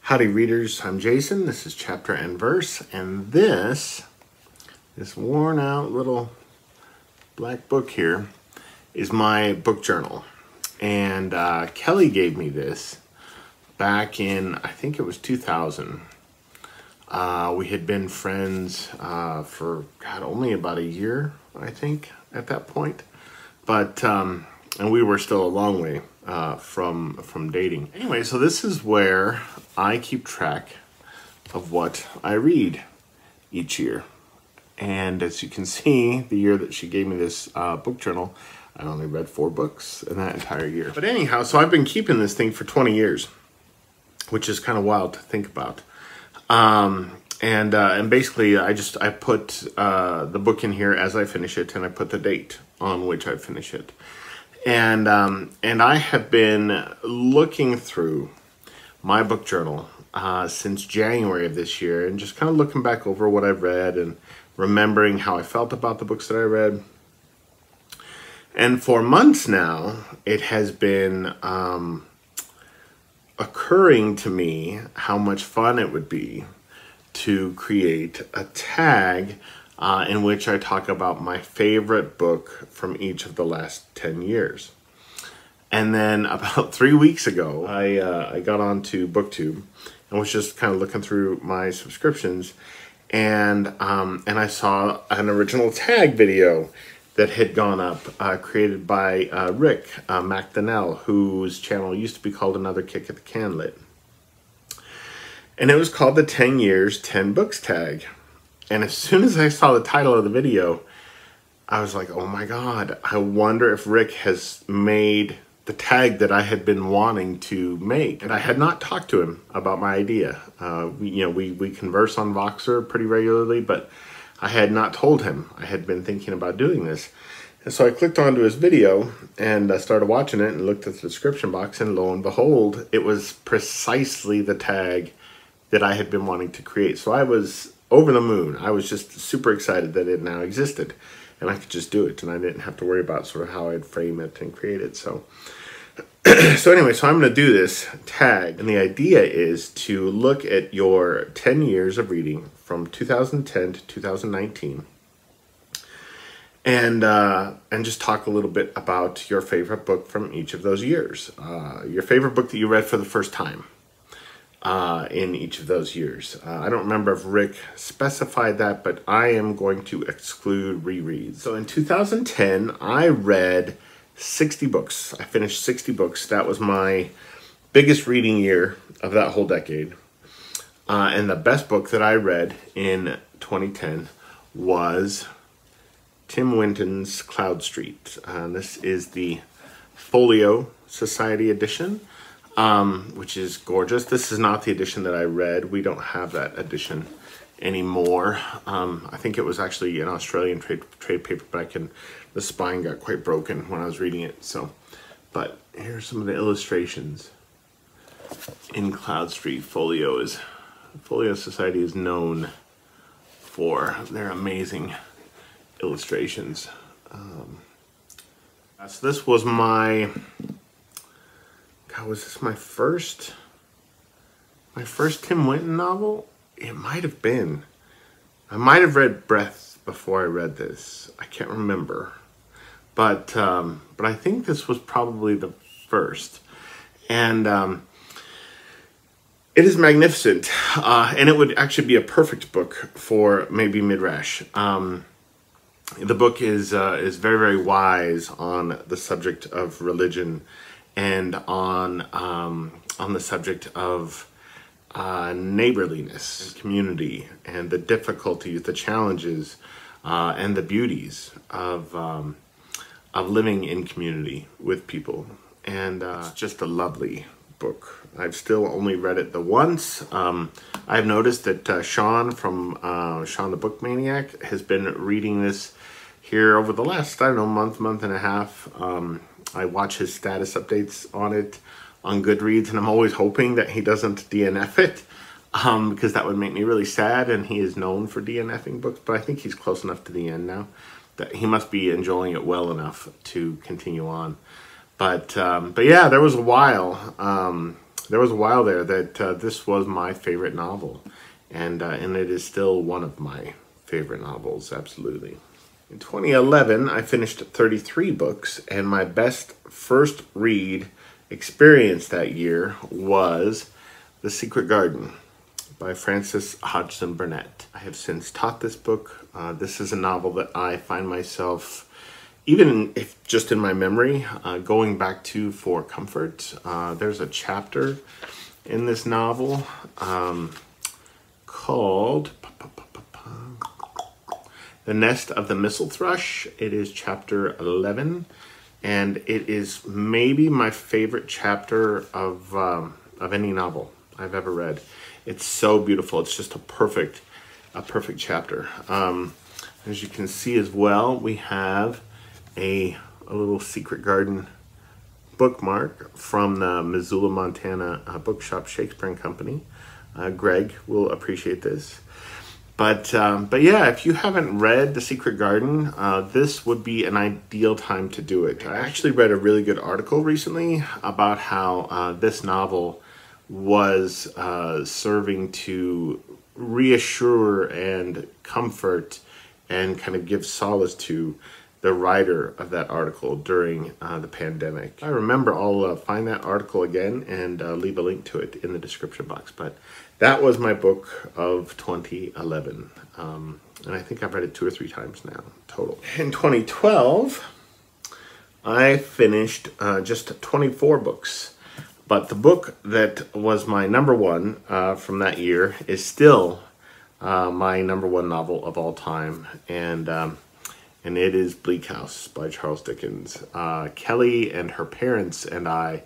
Howdy readers, I'm Jason. This is Chapter and Verse, and this worn out little black book here is my book journal. And Kelly gave me this back in, I think it was 2000. We had been friends for, God, only about a year, I think, at that point. But, and we were still a long way from dating. Anyway, so this is where I keep track of what I read each year. And as you can see, the year that she gave me this book journal, I only read 4 books in that entire year. But anyhow, so I've been keeping this thing for 20 years, which is kind of wild to think about. And basically, I put the book in here as I finish it, and I put the date on which I finish it. And I have been looking through my book journal since January of this year, and just kind of looking back over what I've read and remembering how I felt about the books that I read. And for months now, it has been occurring to me how much fun it would be to create a tag in which I talk about my favorite book from each of the last 10 years. And then about 3 weeks ago, I got onto BookTube and was just kind of looking through my subscriptions, and I saw an original tag video that had gone up, created by Rick MacDonnell, whose channel used to be called Another Kick at the Can Lid. And it was called the 10 Years, 10 Books tag. And as soon as I saw the title of the video, I was like, oh my God, I wonder if Rick has made the tag that I had been wanting to make. And I had not talked to him about my idea. We converse on Voxer pretty regularly, but I had not told him I had been thinking about doing this. And so I clicked onto his video and started watching it and looked at the description box, and lo and behold, it was precisely the tag that I had been wanting to create. So I was over the moon. I was just super excited that it now existed and I could just do it, and I didn't have to worry about sort of how I'd frame it and create it. So anyway, so I'm going to do this tag, and the idea is to look at your 10 years of reading from 2010 to 2019, and just talk a little bit about your favorite book from each of those years. Your favorite book that you read for the first time in each of those years. I don't remember if Rick specified that, but I am going to exclude rereads. So in 2010, I read 60 books. I finished 60 books. That was my biggest reading year of that whole decade. And the best book that I read in 2010 was Tim Winton's Cloudstreet. This is the Folio Society edition, which is gorgeous. This is not the edition that I read. We don't have that edition anymore. I think it was actually an Australian trade paperback, and the spine got quite broken when I was reading it. So, but here's some of the illustrations in Cloudstreet. Folio Society is known for their amazing illustrations. So this was my, God, was this my first Tim Winton novel? It might have been. I might have read Breath before I read this. I can't remember. But I think this was probably the first. And it is magnificent. And it would actually be a perfect book for maybe Midrash. The book is very, very wise on the subject of religion, and on the subject of neighborliness, community, and the difficulties, the challenges, and the beauties of living in community with people. And it's just a lovely book. I've still only read it the once. I've noticed that Sean from Sean the Book Maniac has been reading this here over the last, I don't know, month and a half. I watch his status updates on it on Goodreads, and I'm always hoping that he doesn't DNF it, because that would make me really sad, and he is known for DNFing books, but I think he's close enough to the end now that he must be enjoying it well enough to continue on. But yeah, there was a while there was a while there that this was my favorite novel, and it is still one of my favorite novels, absolutely. In 2011, I finished 33 books, and my best first read experience that year was The Secret Garden by Frances Hodgson Burnett. I have since taught this book. This is a novel that I find myself, even if just in my memory, going back to for comfort. There's a chapter in this novel called The Nest of the Missel Thrush. It is chapter 11, and it is maybe my favorite chapter of any novel I've ever read. It's so beautiful. It's just a perfect chapter. As you can see as well, we have a little Secret Garden bookmark from the Missoula, Montana bookshop Shakespeare and Company. Greg will appreciate this. But yeah, if you haven't read The Secret Garden, this would be an ideal time to do it. I actually read a really good article recently about how this novel was serving to reassure and comfort and kind of give solace to the writer of that article during the pandemic. If I remember, I'll find that article again and leave a link to it in the description box. But that was my book of 2011. And I think I've read it 2 or 3 times now, total. In 2012, I finished just 24 books. But the book that was my number one from that year is still my number one novel of all time. And it is Bleak House by Charles Dickens. Kelly and her parents and I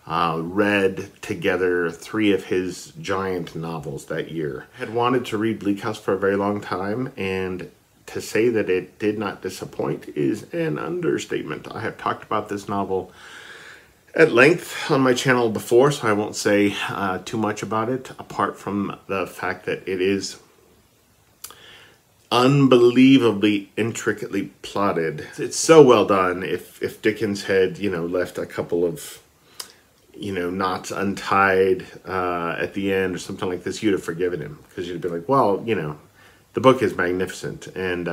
read together 3 of his giant novels that year. I had wanted to read Bleak House for a very long time, and to say that it did not disappoint is an understatement. I have talked about this novel at length on my channel before, so I won't say too much about it, apart from the fact that it is unbelievably intricately plotted. It's so well done. If Dickens had, left a couple of, knots untied at the end or something like this, you'd have forgiven him, because you'd be like, well, the book is magnificent, and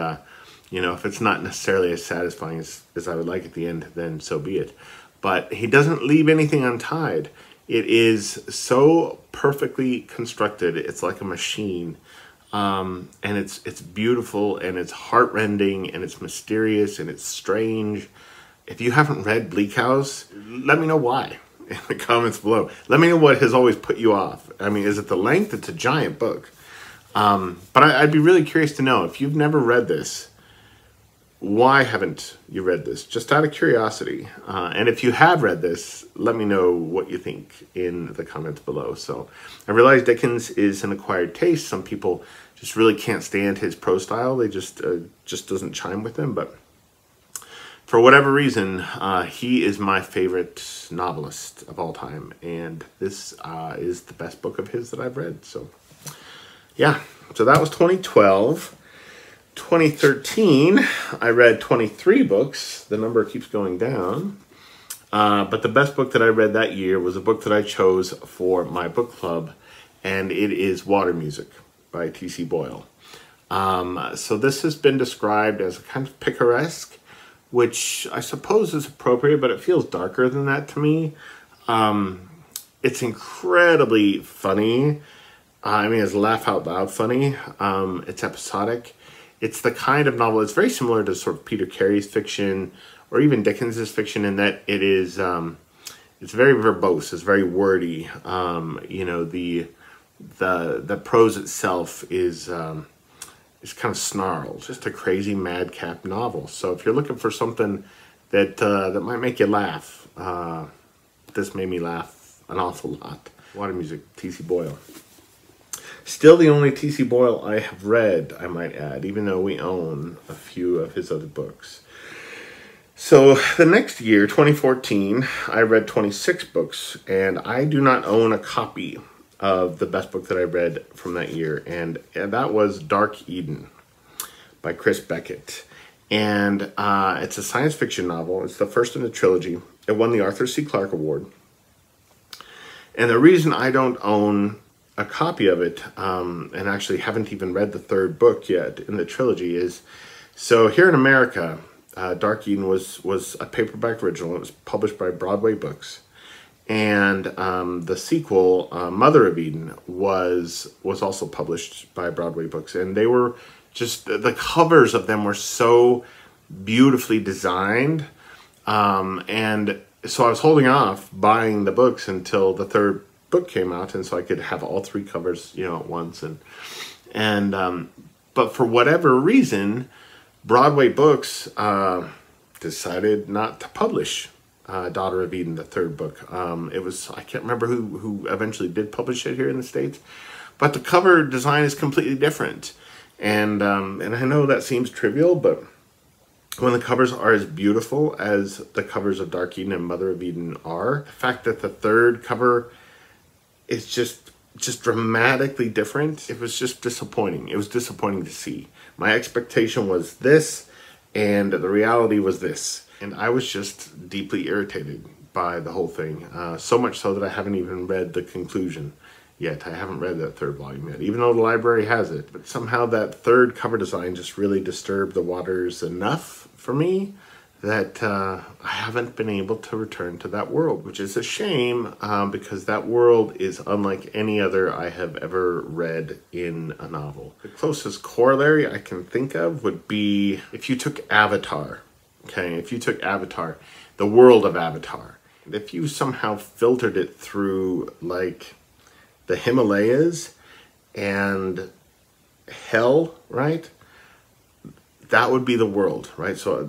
if it's not necessarily as satisfying as I would like at the end, then so be it. But he doesn't leave anything untied. It is so perfectly constructed. It's like a machine. And it's beautiful, and it's heartrending, and it's mysterious, and it's strange. If you haven't read Bleak House, let me know why in the comments below. Let me know what has always put you off. I mean, is it the length? It's a giant book. But I'd be really curious to know, if you've never read this, why haven't you read this? Just out of curiosity. And if you have read this, let me know what you think in the comments below. So I realize Dickens is an acquired taste. Some people just really can't stand his prose style. They just doesn't chime with them. But for whatever reason, he is my favorite novelist of all time. And this is the best book of his that I've read. So yeah, so that was 2012. 2013, I read 23 books. The number keeps going down. But the best book that I read that year was a book that I chose for my book club, and it is Water Music by T.C. Boyle. So this has been described as a kind of picaresque, which I suppose is appropriate, but it feels darker than that to me. It's incredibly funny. I mean, it's laugh out loud funny. It's episodic. It's the kind of novel, it's very similar to sort of Peter Carey's fiction, or even Dickens's fiction, in that it is, it's very verbose, it's very wordy. The prose itself is kind of snarled, just a crazy madcap novel. So if you're looking for something that might make you laugh, this made me laugh an awful lot. Water Music, T.C. Boyle. Still the only T.C. Boyle I have read, I might add, even though we own a few of his other books. So the next year, 2014, I read 26 books, and I do not own a copy of the best book that I read from that year, and that was Dark Eden by Chris Beckett. And it's a science fiction novel. It's the first in a trilogy. It won the Arthur C. Clarke Award. And the reason I don't own a copy of it, and actually haven't even read the third book yet in the trilogy, is so here in America, Dark Eden was a paperback original. It was published by Broadway Books. And the sequel, Mother of Eden, was also published by Broadway Books. And they were just, the covers of them were so beautifully designed. And so I was holding off buying the books until the third book came out, and so I could have all three covers, you know, at once. But for whatever reason, Broadway Books decided not to publish Daughter of Eden, the third book. It was, I can't remember who eventually did publish it here in the States, but the cover design is completely different. And I know that seems trivial, but when the covers are as beautiful as the covers of Dark Eden and Mother of Eden are, the fact that the third cover is just dramatically different, it was just disappointing. It was disappointing to see. My expectation was this, and the reality was this. And I was just deeply irritated by the whole thing. So much so that I haven't even read the conclusion yet. I haven't read that third volume yet, even though the library has it. But somehow that third cover design just really disturbed the waters enough for me that I haven't been able to return to that world, which is a shame because that world is unlike any other I have ever read in a novel. The closest corollary I can think of would be if you took Avatar. Okay, if you took Avatar, the world of Avatar, if you somehow filtered it through like the Himalayas and hell, right? That would be the world, right? So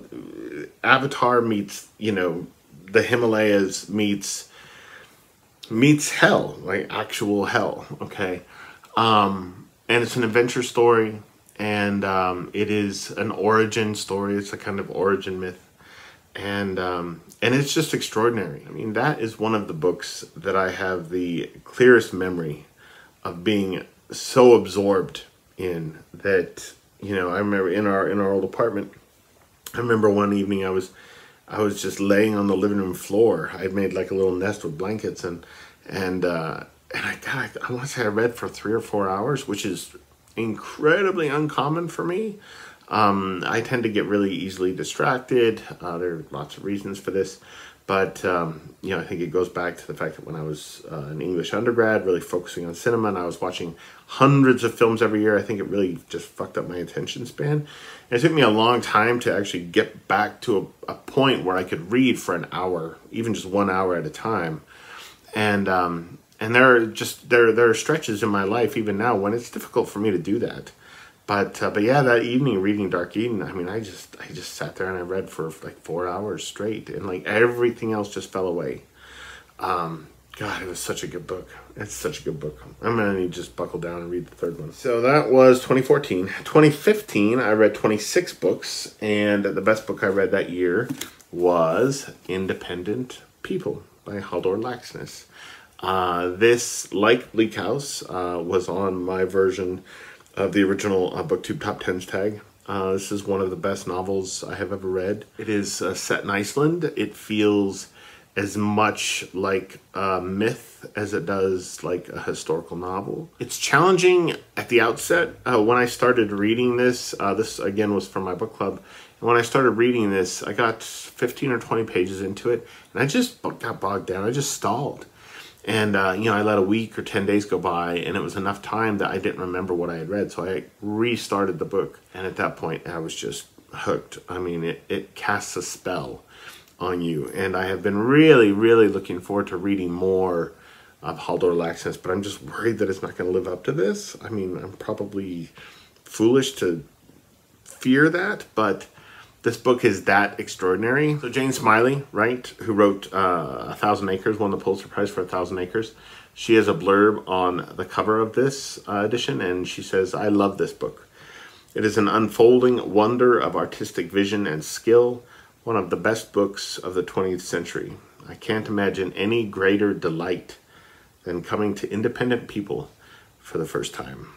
Avatar meets, you know, the Himalayas meets hell, like actual hell, okay? And it's an adventure story. And it is an origin story. It's a kind of origin myth, and it's just extraordinary. I mean, that is one of the books that I have the clearest memory of being so absorbed in that. You know, I remember in our old apartment. I remember one evening I was just laying on the living room floor. I had made like a little nest with blankets, and I want to say I read for 3 or 4 hours, which is incredibly uncommon for me. I tend to get really easily distracted. There are lots of reasons for this, but you know, I think it goes back to the fact that when I was an English undergrad, really focusing on cinema, and I was watching hundreds of films every year, I think it really just fucked up my attention span. And it took me a long time to actually get back to a point where I could read for an hour, even just 1 hour at a time. And there are stretches in my life even now when it's difficult for me to do that. But yeah, that evening reading Dark Eden, I mean, I just sat there and I read for like 4 hours straight, and like everything else just fell away. God, it was such a good book. It's such a good book. I'm gonna need to just buckle down and read the third one. So that was 2014. 2015, I read 26 books, and the best book I read that year was Independent People by Halldor Laxness. This, like Bleak House, was on my version of the original BookTube Top 10s tag. This is one of the best novels I have ever read. It is set in Iceland. It feels as much like a myth as it does like a historical novel. It's challenging at the outset. When I started reading this, this again was from my book club, and when I started reading this, I got 15 or 20 pages into it, and I just got bogged down. I just stalled. And, you know, I let a week or 10 days go by, and it was enough time that I didn't remember what I had read. So I restarted the book. And at that point, I was just hooked. I mean, it casts a spell on you. And I have been really, really looking forward to reading more of Halldor Laxness, but I'm just worried that it's not going to live up to this. I mean, I'm probably foolish to fear that, but this book is that extraordinary. So Jane Smiley, right, who wrote 1,000 Acres, won the Pulitzer Prize for 1,000 Acres. She has a blurb on the cover of this edition, and she says, "I love this book. It is an unfolding wonder of artistic vision and skill, one of the best books of the 20th century. I can't imagine any greater delight than coming to Independent People for the first time."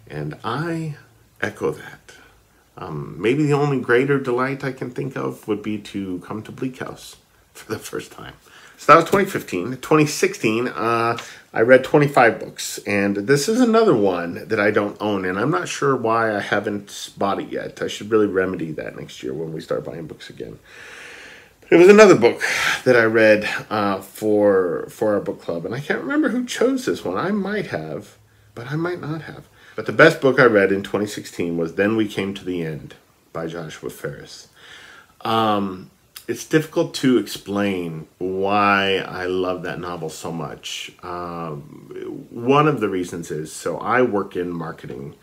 And I echo that. Maybe the only greater delight I can think of would be to come to Bleak House for the first time. So that was 2015. 2016, I read 25 books, and this is another one that I don't own, and I'm not sure why I haven't bought it yet. I should really remedy that next year when we start buying books again. It was another book that I read for our book club, and I can't remember who chose this one. I might have, but I might not have. But the best book I read in 2016 was Then We Came to the End by Joshua Ferris. It's difficult to explain why I love that novel so much. One of the reasons is, so I work in marketing,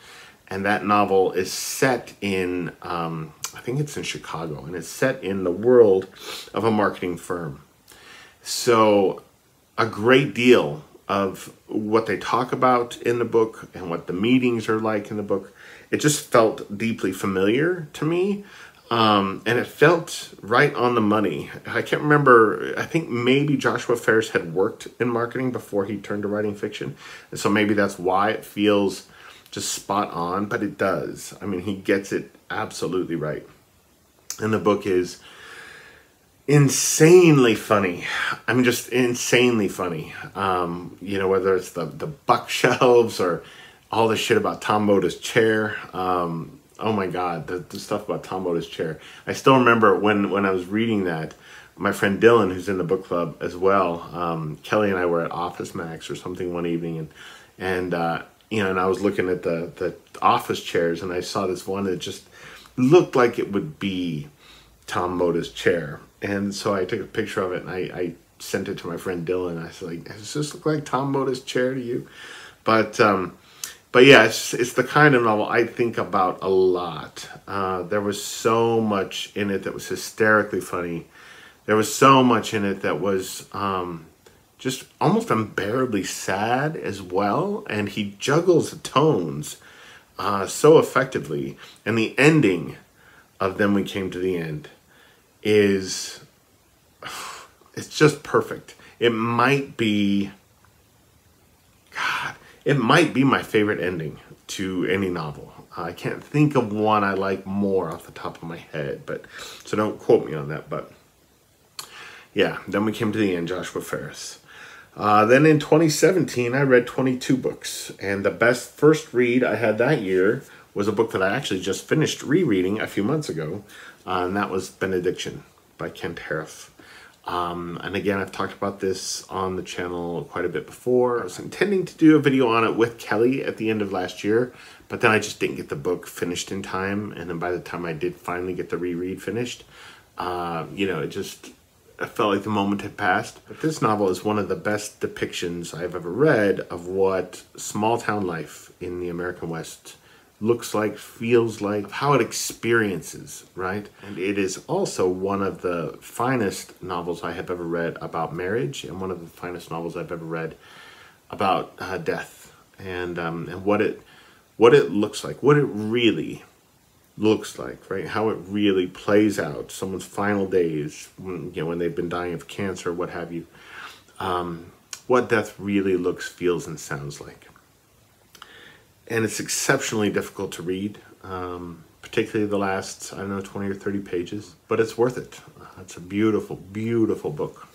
and that novel is set in, I think it's in Chicago, and it's set in the world of a marketing firm. So a great deal of what they talk about in the book and what the meetings are like in the book, it just felt deeply familiar to me. And it felt right on the money. I can't remember, I think maybe Joshua Ferris had worked in marketing before he turned to writing fiction. And so maybe that's why it feels just spot on, but it does. I mean, he gets it absolutely right. And the book is insanely funny. I mean, just insanely funny. You know, whether it's the bookshelves or all the shit about Tom Moda's chair. Oh my God, the stuff about Tom Moda's chair. I still remember when I was reading that, my friend Dylan, who's in the book club as well, Kelly and I were at Office Max or something one evening, and you know, and I was looking at the office chairs, and I saw this one that just looked like it would be Tom Moda's chair. And so I took a picture of it, and I sent it to my friend Dylan. I was like, does this look like Tom Moda's chair to you? But yeah, it's the kind of novel I think about a lot. There was so much in it that was hysterically funny. There was so much in it that was just almost unbearably sad as well. And he juggles the tones so effectively. And the ending of Then We Came to the End is, it's just perfect. It might be, God, it might be my favorite ending to any novel. I can't think of one I like more off the top of my head, but so don't quote me on that. But yeah, Then We Came to the End, Joshua Ferris. Then in 2017, I read 22 books, and the best first read I had that year was a book that I actually just finished rereading a few months ago, and that was Benediction by Kent Haruf. And again, I've talked about this on the channel quite a bit before. I was intending to do a video on it with Kelly at the end of last year, but then I just didn't get the book finished in time. And then by the time I did finally get the reread finished, you know, I felt like the moment had passed. But this novel is one of the best depictions I've ever read of what small town life in the American West looks like, feels like, how it experiences, right? And it is also one of the finest novels I have ever read about marriage, and one of the finest novels I've ever read about death, and what it looks like, what it really looks like, right? How it really plays out, someone's final days, when, you know, when they've been dying of cancer, what have you. What death really looks, feels, and sounds like. And it's exceptionally difficult to read, particularly the last, I don't know, 20 or 30 pages, but it's worth it. It's a beautiful, beautiful book.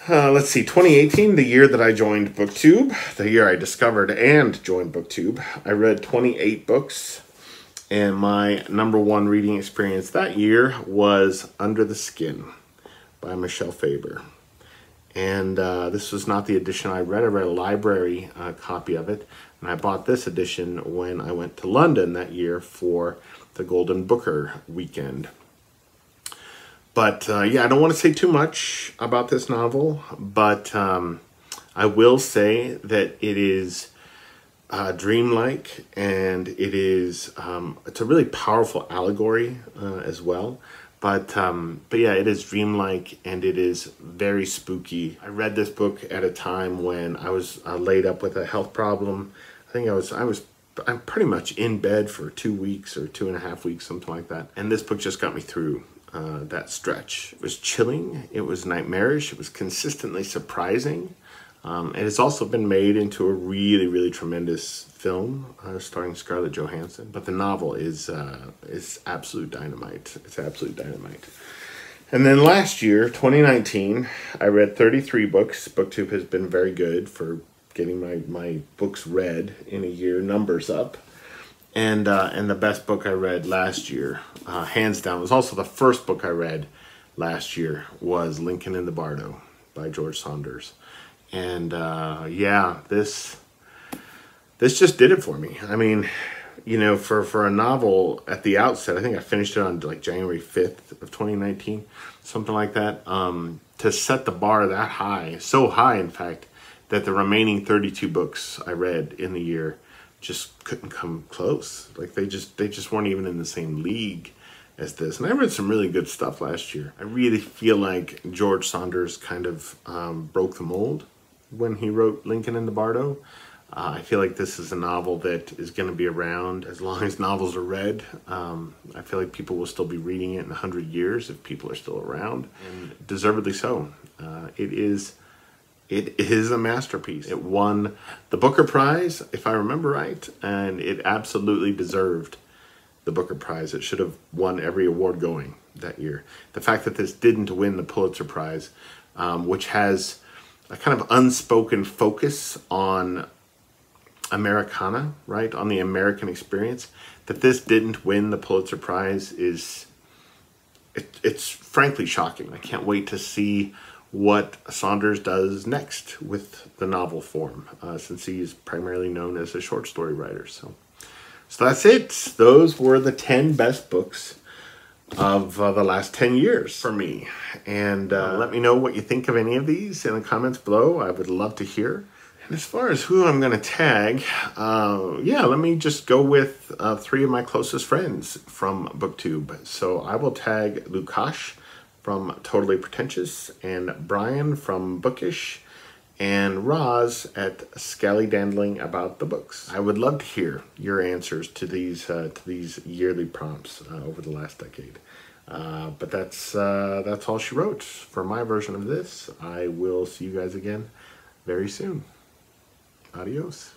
Let's see, 2018, the year that I joined BookTube, the year I discovered and joined BookTube, I read 28 books, and my #1 reading experience that year was Under the Skin by Michel Faber. And this was not the edition I read. I read a library copy of it. And I bought this edition when I went to London that year for the Golden Booker weekend. But yeah, I don't want to say too much about this novel, but I will say that it is dreamlike, and it is it's a really powerful allegory as well. But yeah, it is dreamlike, and it is very spooky. I read this book at a time when I was laid up with a health problem. I think I'm pretty much in bed for 2 weeks or 2.5 weeks, something like that. And this book just got me through that stretch. It was chilling. It was nightmarish. It was consistently surprising. And it's also been made into a really, really tremendous film starring Scarlett Johansson. But the novel is absolute dynamite. It's absolute dynamite. And then last year, 2019, I read 33 books. BookTube has been very good for getting my books read in a year, numbers up. And the best book I read last year, hands down, was also the first book I read last year, was Lincoln in the Bardo by George Saunders. And yeah, this just did it for me. I mean, you know, for a novel at the outset, I think I finished it on like January 5th of 2019, something like that. To set the bar that high, so high in fact, that the remaining 32 books I read in the year just couldn't come close. Like they just weren't even in the same league as this. And I read some really good stuff last year. I really feel like George Saunders kind of broke the mold when he wrote Lincoln in the Bardo. I feel like this is a novel that is going to be around as long as novels are read. I feel like people will still be reading it in 100 years if people are still around, and deservedly so. It is a masterpiece. It won the Booker Prize, if I remember right, and it absolutely deserved the Booker Prize. It should have won every award going that year. The fact that this didn't win the Pulitzer Prize, which has a kind of unspoken focus on Americana, right, on the American experience, that this didn't win the Pulitzer Prize it's frankly shocking. I can't wait to see what Saunders does next with the novel form, since he's primarily known as a short story writer. So that's it. Those were the 10 best books of the last 10 years for me. And let me know what you think of any of these in the comments below. I would love to hear. And as far as who I'm going to tag, yeah, let me just go with 3 of my closest friends from BookTube. So I will tag Lukas from Totally Pretentious, and Brian from Bookish, and Roz at Scallydandling about the books. I would love to hear your answers to these yearly prompts over the last decade. But that's all she wrote for my version of this. I will see you guys again very soon. Adios.